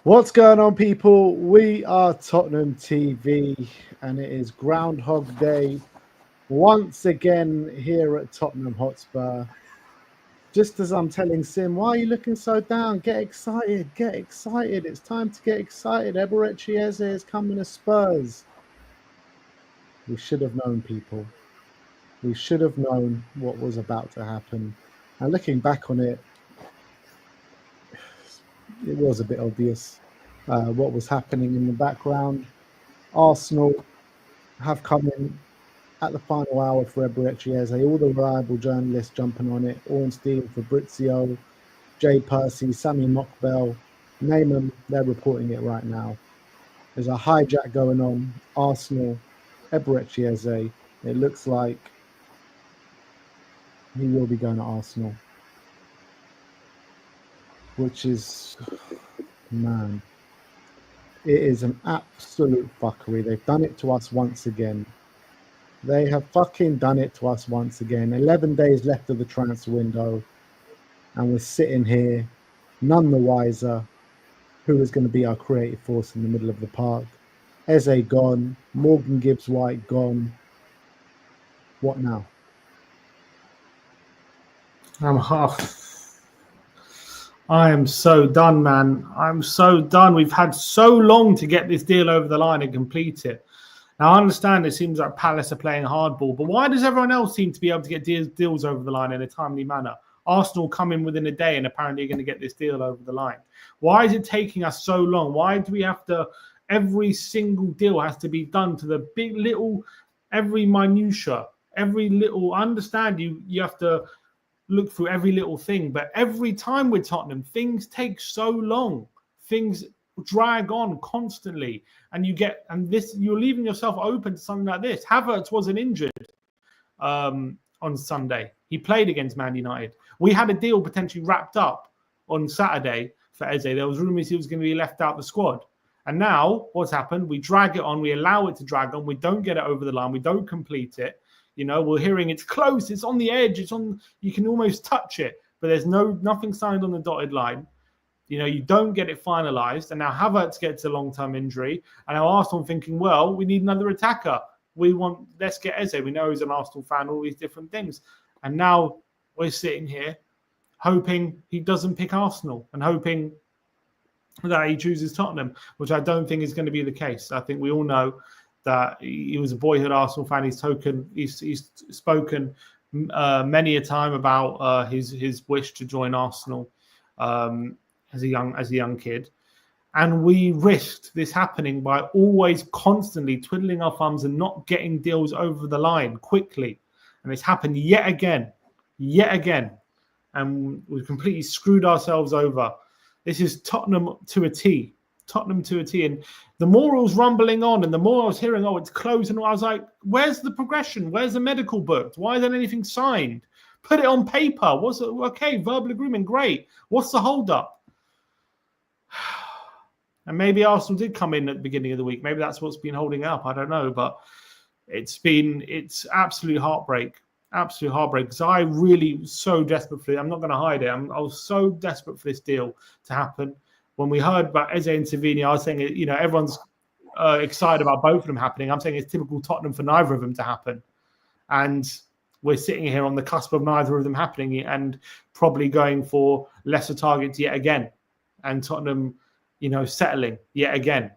What's going on, people? We are Tottenham TV, and it is Groundhog Day once again here at Tottenham Hotspur. Just as I'm telling Sim, why are you looking so down? Get excited, get excited. It's time to get excited. Eberechi Eze is coming to Spurs. We should have known, people. We should have known what was about to happen. And looking back on it, it was a bit obvious what was happening in the background. Arsenal have come in at the final hour for Eberechi Eze. All the reliable journalists jumping on it. Ornstein, Fabrizio, Jay Percy, Sammy Mockbell, name them, they're reporting it right now. There's a hijack going on. Arsenal, Eberechi Eze. It looks like he will be going to Arsenal, which is, man, it is an absolute fuckery. They've done it to us once again. They have fucking done it to us once again. 11 days left of the transfer window, and we're sitting here, none the wiser. Who is going to be our creative force in the middle of the park? Eze gone. Morgan Gibbs-White gone. What now? I am so done, man. I'm so done. We've had so long to get this deal over the line and complete it. Now, I understand it seems like Palace are playing hardball, but why does everyone else seem to be able to get deals over the line in a timely manner? Arsenal come in within a day and apparently are going to get this deal over the line. Why is it taking us so long? Why do we have to, every single deal has to be done to the big little, every minutia, every little, I understand you have to look through every little thing, but every time with Tottenham, things take so long. Things drag on constantly, and you're leaving yourself open to something like this. Havertz wasn't injured on Sunday. He played against Man United. We had a deal potentially wrapped up on Saturday for Eze. There was rumours he was going to be left out the squad. And now what's happened? We drag it on. We allow it to drag on. We don't get it over the line. We don't complete it. You know, we're hearing it's close. It's on the edge. It's on. You can almost touch it, but there's nothing signed on the dotted line. You know, you don't get it finalised. And now Havertz gets a long-term injury. And now Arsenal thinking, well, we need another attacker. Let's get Eze. We know he's an Arsenal fan, all these different things. And now we're sitting here hoping he doesn't pick Arsenal and hoping that he chooses Tottenham, which I don't think is going to be the case. I think we all know that he was a boyhood Arsenal fan. He's spoken many a time about his wish to join Arsenal as a young kid. And we risked this happening by always constantly twiddling our thumbs and not getting deals over the line quickly. And it's happened yet again. And we've completely screwed ourselves over. This is Tottenham to a T. Tottenham to a T. And the more it was rumbling on and the more I was hearing, oh, it's closed. And I was like, where's the progression? Where's the medical booked? Why isn't anything signed? Put it on paper. Okay, verbal agreement, great. What's the holdup? And maybe Arsenal did come in at the beginning of the week. Maybe that's what's been holding up. I don't know. But it's absolute heartbreak. Absolute heartbreak. Because I really was so desperate for it. I'm not going to hide it. I was so desperate for this deal to happen. When we heard about Eze and Savini, I was saying, you know, everyone's excited about both of them happening. I'm saying it's typical Tottenham for neither of them to happen. And we're sitting here on the cusp of neither of them happening and probably going for lesser targets yet again. And Tottenham, you know, settling yet again.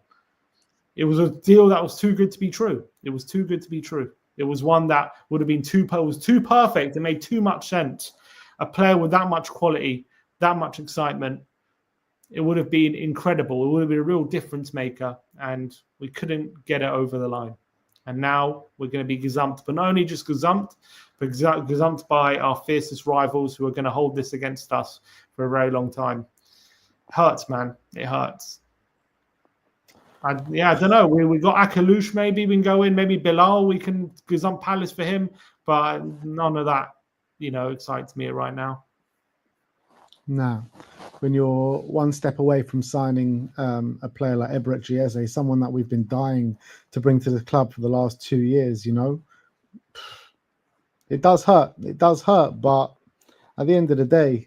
It was a deal that was too good to be true. It was too good to be true. It was one that would have been too perfect. It made too much sense. A player with that much quality, that much excitement, it would have been incredible. It would have been a real difference maker, and we couldn't get it over the line. And now we're going to be gazumped, but not only just gazumped, but gazumped by our fiercest rivals who are going to hold this against us for a very long time. Hurts, man. It hurts. I don't know. We got Akalouche, maybe we can go in. Maybe Bilal, we can gazump Palace for him, but none of that, you know, excites me right now. Now, when you're one step away from signing a player like Eberechi Eze, someone that we've been dying to bring to the club for the last 2 years, you know, it does hurt. It does hurt. But at the end of the day,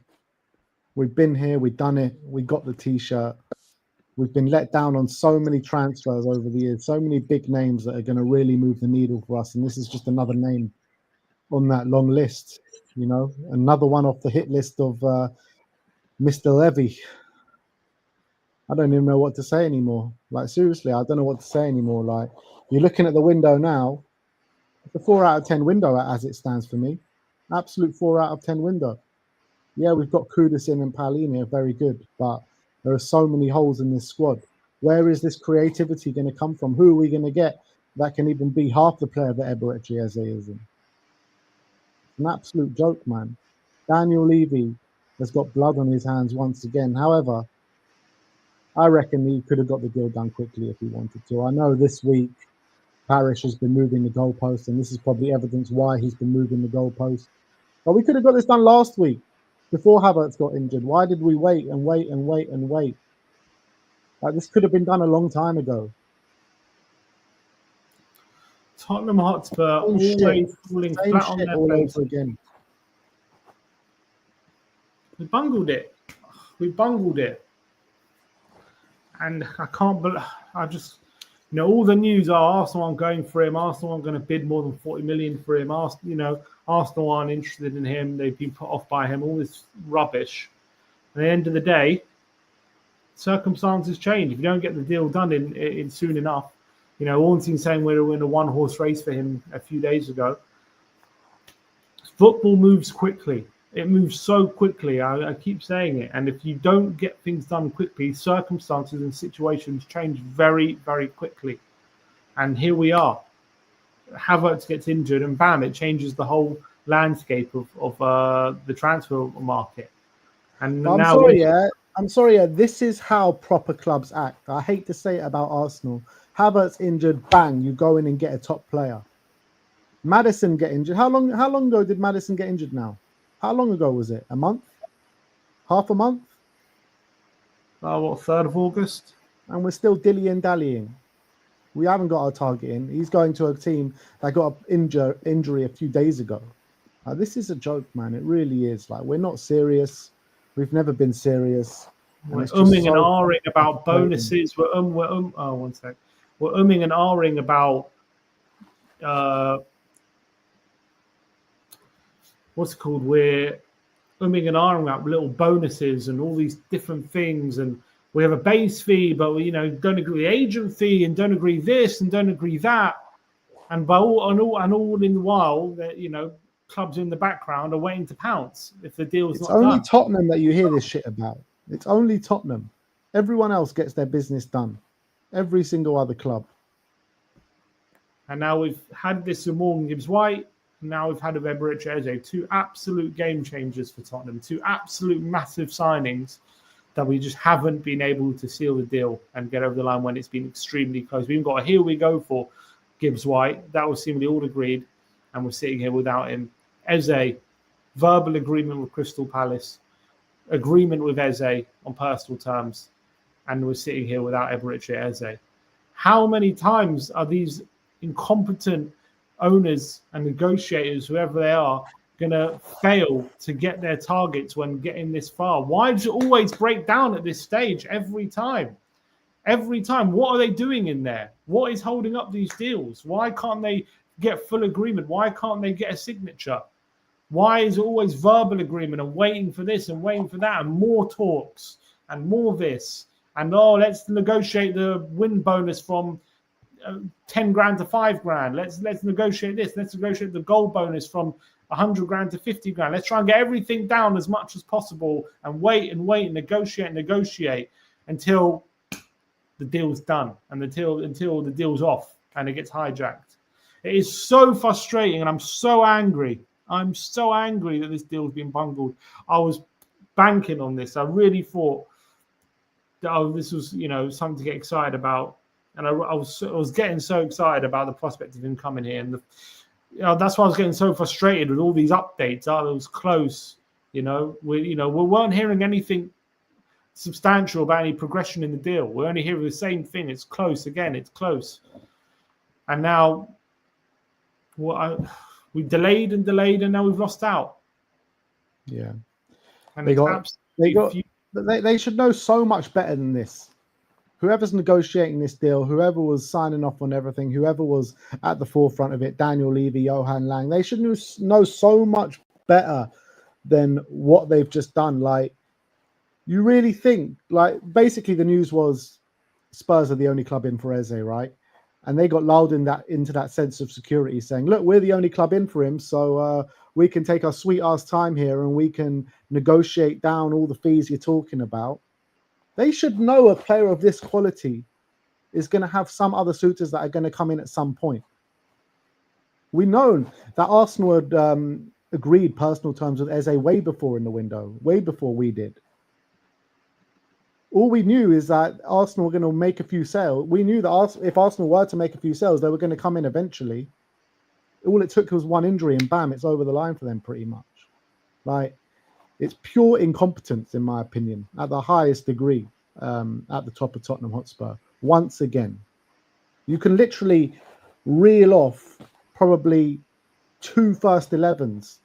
we've been here, we've done it, we got the T-shirt. We've been let down on so many transfers over the years, so many big names that are going to really move the needle for us. And this is just another name on that long list, you know, another one off the hit list of Mr. Levy. I don't even know what to say anymore. Like, seriously, I don't know what to say anymore. Like, you're looking at the window now. It's a 4 out of 10 window as it stands for me. Absolute 4 out of 10 window. Yeah, we've got Kudus and Palini, very good, but there are so many holes in this squad. Where is this creativity going to come from? Who are we going to get that can even be half the player that Eberechi Eze is in? It's an absolute joke, man. Daniel Levy has got blood on his hands once again. However, I reckon he could have got the deal done quickly if he wanted to. I know this week Parrish has been moving the goalpost, and this is probably evidence why he's been moving the goalpost. But we could have got this done last week before Havertz got injured. Why did we wait and wait and wait and wait? Like, this could have been done a long time ago. Tottenham Hotspur Same shit. always falling Same flat on shit their all face. over again. We bungled it. We bungled it. And I can't believe, I just, you know, all the news are Arsenal aren't going for him. Arsenal aren't going to bid more than 40 million for him. Arsenal aren't interested in him. They've been put off by him. All this rubbish. At the end of the day, circumstances change. If you don't get the deal done in soon enough, you know, Ornstein saying we're in a one-horse race for him a few days ago. Football moves quickly. It moves so quickly. I keep saying it. And if you don't get things done quickly, circumstances and situations change very, very quickly. And here we are. Havertz gets injured and bam, it changes the whole landscape of the transfer market. And I'm now sorry, yeah. This is how proper clubs act. I hate to say it about Arsenal. Havertz injured, bang, you go in and get a top player. Maddison get injured. How long ago did Maddison get injured now? How long ago was it? A month? Half a month? 3rd of August? And we're still dilly-dallying. We haven't got our target in. He's going to a team that got an injury a few days ago. This is a joke, man. It really is. Like, we're not serious. We've never been serious. We're umming and ahhing about bonuses. We're one sec. We're umming and ahhing about what's it called? We're umming and ahhing about little bonuses and all these different things, and we have a base fee, but we, don't agree the agent fee, and don't agree this, and don't agree that, and all in the while that clubs in the background are waiting to pounce if the deal's not done. It's only Tottenham that you hear this shit about. It's only Tottenham. Everyone else gets their business done. Every single other club. And now we've had this with Morgan Gibbs-White. Now we've had with Eberechi Eze, 2 absolute game changers for Tottenham, 2 absolute massive signings that we just haven't been able to seal the deal and get over the line when it's been extremely close. We even got a here we go for Gibbs-White. That was seemingly all agreed, and we're sitting here without him. Eze, verbal agreement with Crystal Palace, agreement with Eze on personal terms, and we're sitting here without Eberechi Eze. How many times are these incompetent owners and negotiators, whoever they are, going to fail to get their targets when getting this far? Why does it always break down at this stage every time? Every time. What are they doing in there? What is holding up these deals? Why can't they get full agreement? Why can't they get a signature? Why is it always verbal agreement and waiting for this and waiting for that and more talks and more this? And let's negotiate the win bonus from 10 grand to 5 grand. Let's negotiate this. Let's negotiate the goal bonus from 100 grand to 50 grand. Let's try and get everything down as much as possible and wait and negotiate until the deal's done and until the deal's off and it gets hijacked. It is so frustrating, and I'm so angry. I'm so angry that this deal's been bungled. I was banking on this. I really thought that this was, something to get excited about. And I was getting so excited about the prospect of him coming here, and that's why I was getting so frustrated with all these updates. It was close, we weren't hearing anything substantial about any progression in the deal. We're only hearing the same thing. It's close again. It's close, and now we delayed, and now we've lost out. Yeah, and they should know so much better than this. whoever's negotiating this deal, whoever was signing off on everything, whoever was at the forefront of it, Daniel Levy, Johan Lang, they should know so much better than what they've just done. Like, you really think, like, basically the news was Spurs are the only club in for Eze, right? And they got lulled into that sense of security, saying, look, we're the only club in for him, so we can take our sweet ass time here and we can negotiate down all the fees you're talking about. They should know a player of this quality is going to have some other suitors that are going to come in at some point. We know that Arsenal had agreed personal terms with Eze way before in the window, way before we did. All we knew is that Arsenal were going to make a few sales. We knew that if Arsenal were to make a few sales, they were going to come in eventually. All it took was one injury and bam, it's over the line for them pretty much. Like, it's pure incompetence, in my opinion, at the highest degree, at the top of Tottenham Hotspur. Once again, you can literally reel off probably 2 first 11s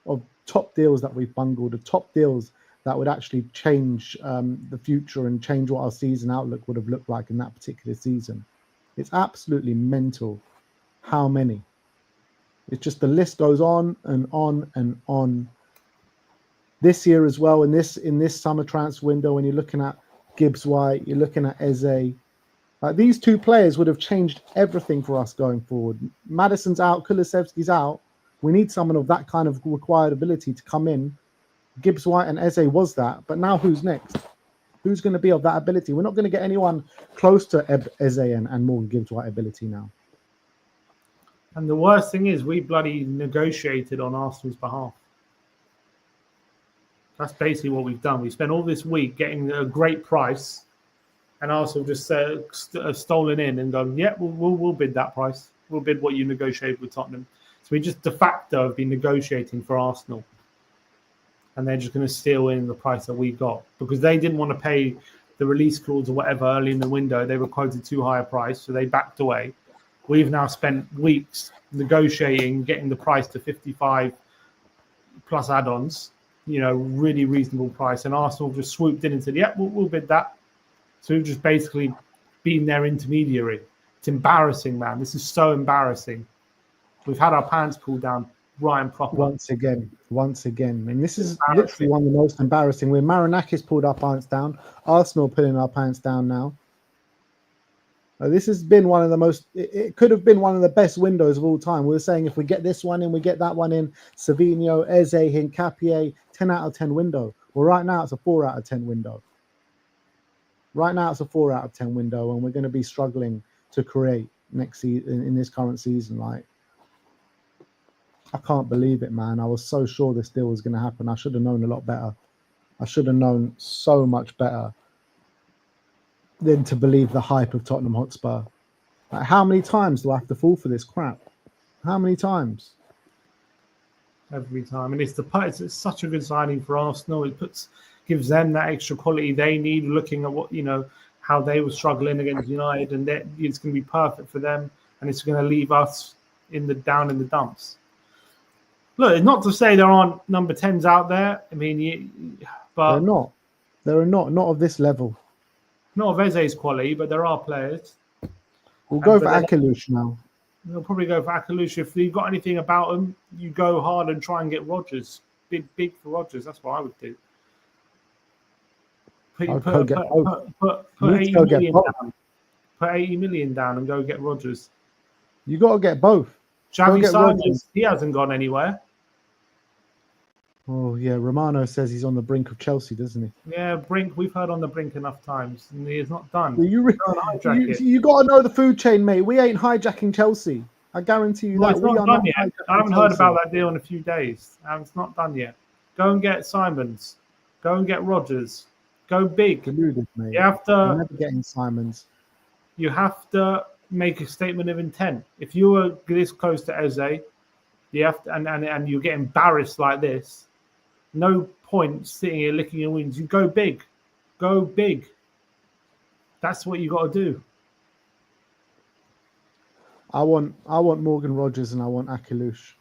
of top deals that we've bungled, the top deals that would actually change the future and change what our season outlook would have looked like in that particular season. It's absolutely mental how many. It's just the list goes on and on and on. This year as well, in this summer transfer window, when you're looking at Gibbs White, you're looking at Eze, these two players would have changed everything for us going forward. Maddison's out, Kulusevski's out. We need someone of that kind of required ability to come in. Gibbs White and Eze was that, but now who's next? Who's going to be of that ability? We're not going to get anyone close to Eze and Morgan Gibbs White ability now. And the worst thing is, we bloody negotiated on Arsenal's behalf. That's basically what we've done. We spent all this week getting a great price, and Arsenal just stolen in and gone, yeah, we'll bid that price. We'll bid what you negotiated with Tottenham. So we just de facto have been negotiating for Arsenal. And they're just going to steal in the price that we got because they didn't want to pay the release clause or whatever early in the window. They were quoted too high a price, so they backed away. We've now spent weeks negotiating, getting the price to 55 plus add-ons, really reasonable price. And Arsenal just swooped in and said, yeah, we'll bid that. So we've just basically been their intermediary. It's embarrassing, man. This is so embarrassing. We've had our pants pulled down right and proper. Once again. And this is literally one of the most embarrassing. When Marinakis pulled our pants down, Arsenal pulling our pants down now. This has been one of the most, it could have been one of the best windows of all time. We were saying if we get this one in, we get that one in, Savinho, Eze, Hincapié, 10 out of 10 window. Well, right now it's a 4 out of 10 window. Right now it's a 4 out of 10 window, and we're going to be struggling to create next season in this current season. Like, I can't believe it, man. I was so sure this deal was going to happen. I should have known a lot better. I should have known so much better than to believe the hype of Tottenham Hotspur. Like, how many times do I have to fall for this crap? How many times? Every time. And it's such a good signing for Arsenal. It gives them that extra quality they need, looking at what, how they were struggling against United, and it's going to be perfect for them, and it's going to leave us down in the dumps. Look, not to say there aren't number 10s out there. I mean, but they're not. They're not of this level. Not of Eze's quality, but there are players. We'll go for Akalush now. They'll probably go for Akalush. If you've got anything about them, you go hard and try and get Rodgers. Big for Rodgers. That's what I would do. Put 80 million down. Put 80 million down and go get Rodgers. You got to get both. Xavi Simons, he hasn't gone anywhere. Oh, yeah. Romano says he's on the brink of Chelsea, doesn't he? Yeah, brink. We've heard on the brink enough times, and he's not done. You got to know the food chain, mate. We ain't hijacking Chelsea. I guarantee you that. It's not done yet. I haven't heard about that deal in a few days. It's not done yet. Go and get Simons. Go and get Rodgers. Go big. Deluded, mate. You have to. You're never getting Simons. You have to make a statement of intent. If you were this close to Eze, you have to, and you get embarrassed like this. No point sitting here licking your wings. You go big. Go big. That's what you got to do. I want Morgan Rodgers and I want Akalush.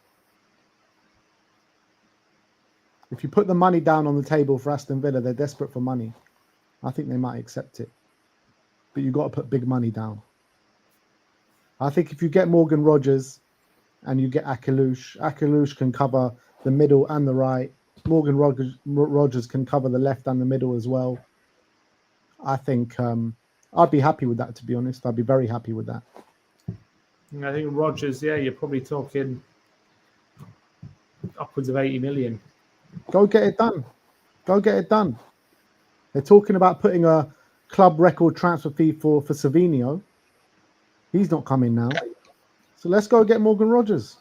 If you put the money down on the table for Aston Villa, they're desperate for money. I think they might accept it. but you've got to put big money down. I think if you get Morgan Rogers and you get Akalush can cover the middle and the right. Morgan Rogers can cover the left and the middle as well. I think I'd be happy with that, to be honest. I'd be very happy with that. I think Rogers, yeah, you're probably talking upwards of 80 million. Go get it done. Go get it done. They're talking about putting a club record transfer fee for Savinho. He's not coming now. So let's go get Morgan Rogers.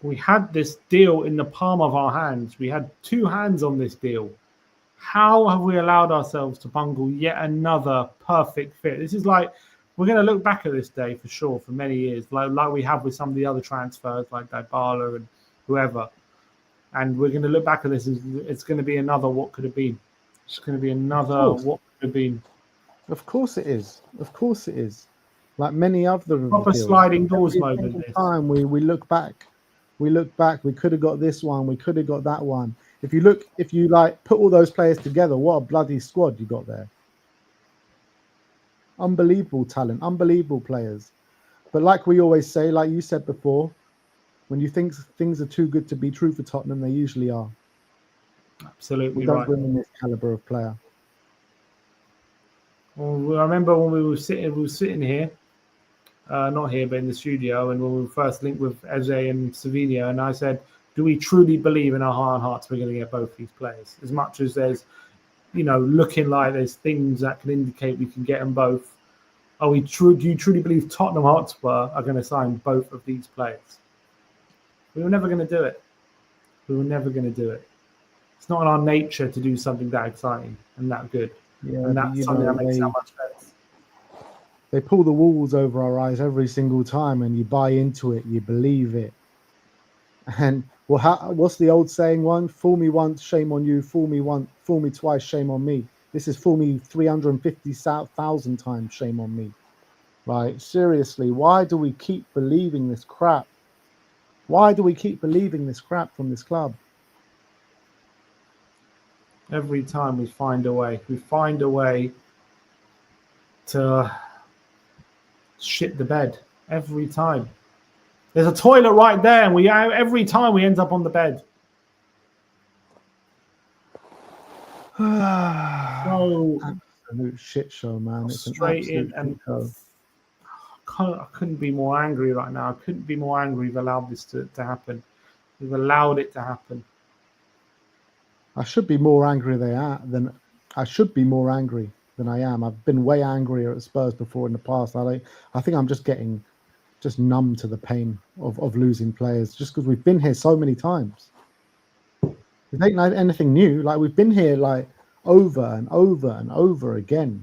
We had this deal in the palm of our hands. We had two hands on this deal. How have we allowed ourselves to bungle yet another perfect fit? This is like, we're going to look back at this day for sure for many years, like we have with some of the other transfers like Dybala and whoever. And we're going to look back at this as it's going to be another what could have been. It's going to be another what could have been. Of course it is. Of course it is. Like many other proper deals. sliding doors Every moment. single time we look back. We look back. We could have got this one. We could have got that one. If you like put all those players together, what a bloody squad you got there. Unbelievable talent, unbelievable players. But like we always say, like you said before, when you think things are too good to be true for Tottenham, they usually are. Absolutely we don't right. bring in this caliber of player. Well, I remember when we were sitting here, not here, but in the studio, and when we first linked with Eze and Savinho, and I said, do we truly believe in our heart and hearts we're going to get both these players? As much as there's, looking like there's things that can indicate we can get them both, do you truly believe Tottenham Hotspur are going to sign both of these players? We were never going to do it. We were never going to do it. It's not in our nature to do something that exciting and that good. Yeah, and that's something that makes that much sense. They pull the walls over our eyes every single time, and you buy into it, you believe it. And what's the old saying? Fool me once, shame on you. Fool me twice, shame on me. This is fool me 350,000 times, shame on me. Like, seriously, why do we keep believing this crap? Why do we keep believing this crap from this club? Every time we find a way. We find a way to shit the bed. Every time. There's a toilet right there, and every time we end up on the bed. So absolute shit show, man. It's an frustrating, and I couldn't be more angry right now. I couldn't be more angry. We've allowed this to happen. We've allowed it to happen. I should be more angry than I am. I've been way angrier at Spurs before in the past. I think I'm just getting numb to the pain of losing players, just because we've been here so many times. It ain't like anything new. Like, we've been here like over and over and over again.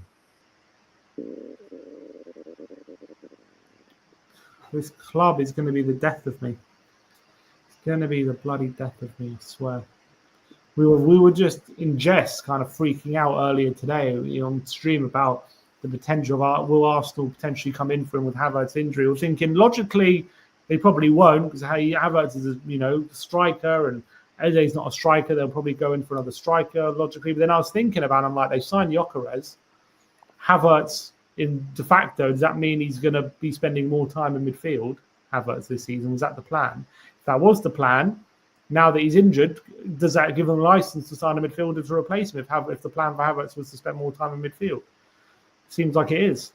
This club is going to be the death of me. It's going to be the bloody death of me, I swear. We were just in jest kind of freaking out earlier today on stream about the potential of will Arsenal potentially come in for him with Havertz's injury. We're thinking logically they probably won't, because Havertz is a striker and Eze's not a striker. They'll probably go in for another striker logically. But then I was thinking about it, I'm like, they signed Gyökeres. Havertz in de facto, does that mean he's going to be spending more time in midfield, Havertz, this season? Was that the plan? If that was the plan, now that he's injured, does that give them a license to sign a midfielder to replace him if the plan for Havertz was to spend more time in midfield? Seems like it is.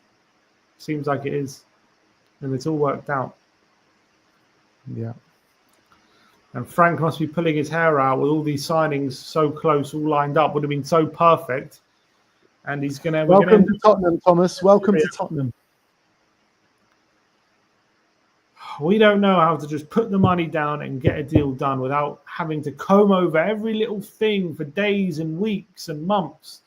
And it's all worked out. Yeah. And Frank must be pulling his hair out with all these signings so close, all lined up. Would have been so perfect. And he's going to... Welcome to Tottenham, Thomas. Welcome to Tottenham. We don't know how to just put the money down and get a deal done without having to comb over every little thing for days and weeks and months.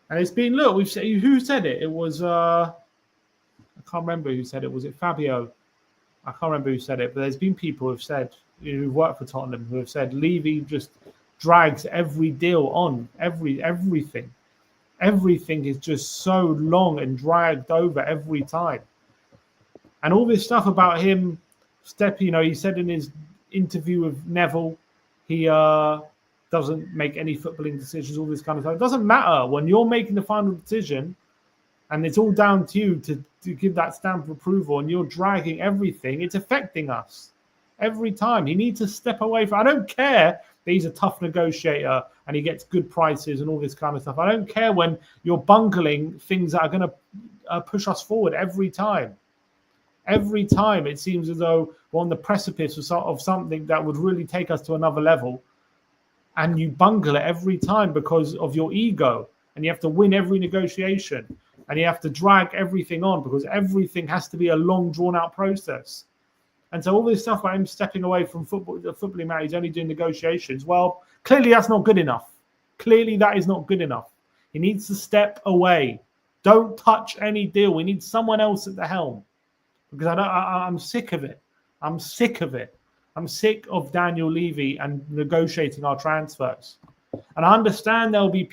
And it's been, look, we've said, who said it? It was, I can't remember who said it. Was it Fabio? I can't remember who said it, but there's been people who've said, who've worked for Tottenham, who have said Levy just drags every deal on, everything. Everything is just so long and dragged over every time. And all this stuff about him he said in his interview with Neville, he doesn't make any footballing decisions, all this kind of stuff. It doesn't matter when you're making the final decision, and it's all down to you to give that stamp of approval, and you're dragging everything. It's affecting us every time. He needs to step away from. I don't care that he's a tough negotiator and he gets good prices and all this kind of stuff. I don't care when you're bungling things that are going to push us forward every time. Every time it seems as though we're on the precipice of something that would really take us to another level, and you bungle it every time because of your ego, and you have to win every negotiation, and you have to drag everything on because everything has to be a long, drawn-out process. And so all this stuff about him stepping away from football, the footballing matter, he's only doing negotiations. Well, clearly that's not good enough. Clearly that is not good enough. He needs to step away. Don't touch any deal. We need someone else at the helm, because I'm sick of it. I'm sick of it. I'm sick of Daniel Levy and negotiating our transfers. And I understand there'll be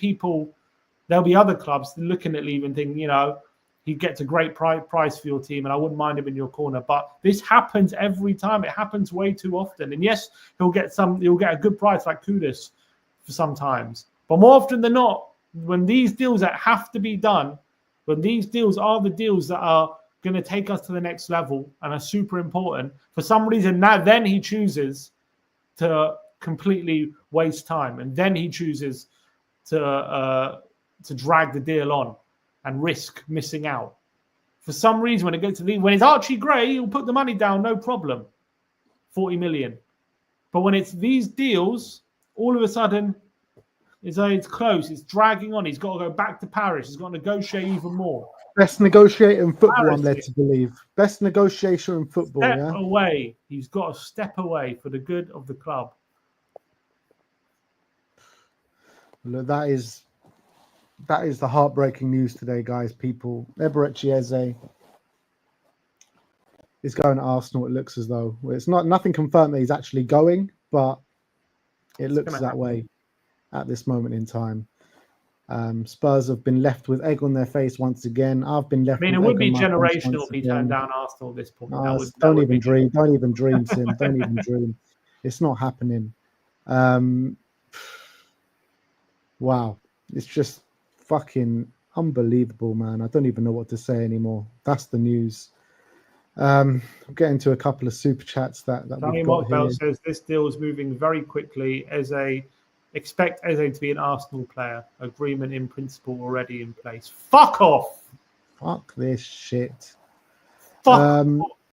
other clubs looking at Levy and thinking, you know, he gets a great price for your team, and I wouldn't mind him in your corner. But this happens every time. It happens way too often. And yes, he'll get a good price like Kudus for sometimes. But more often than not, when these deals that have to be done, when these deals are the deals that are going to take us to the next level and are super important, for some reason then he chooses to completely waste time, and then he chooses to drag the deal on and risk missing out. For some reason, when it gets to when it's Archie Gray, he'll put the money down, no problem, 40 million. But when it's these deals, all of a sudden, it's close, it's dragging on. He's got to go back to Paris. He's got to negotiate even more. Best negotiator in football, I'm led to believe. Best negotiator in football, Step away. He's got to step away for the good of the club. Look, that is the heartbreaking news today, guys. People, Eberechi Eze is going to Arsenal. It looks as though it's nothing confirmed that he's actually going, but it looks that way at this moment in time. Spurs have been left with egg on their face once again. I've been left. It would be generational if he turned down Arsenal at this point. Don't even dream, Sim. Don't even dream. It's not happening. Wow, it's just fucking unbelievable, man. I don't even know what to say anymore. That's the news. I'm getting to a couple of super chats that we've got here. Says this deal is moving very quickly. Expect Eze to be an Arsenal player. Agreement in principle already in place. Fuck off. Fuck this shit. Fuck off.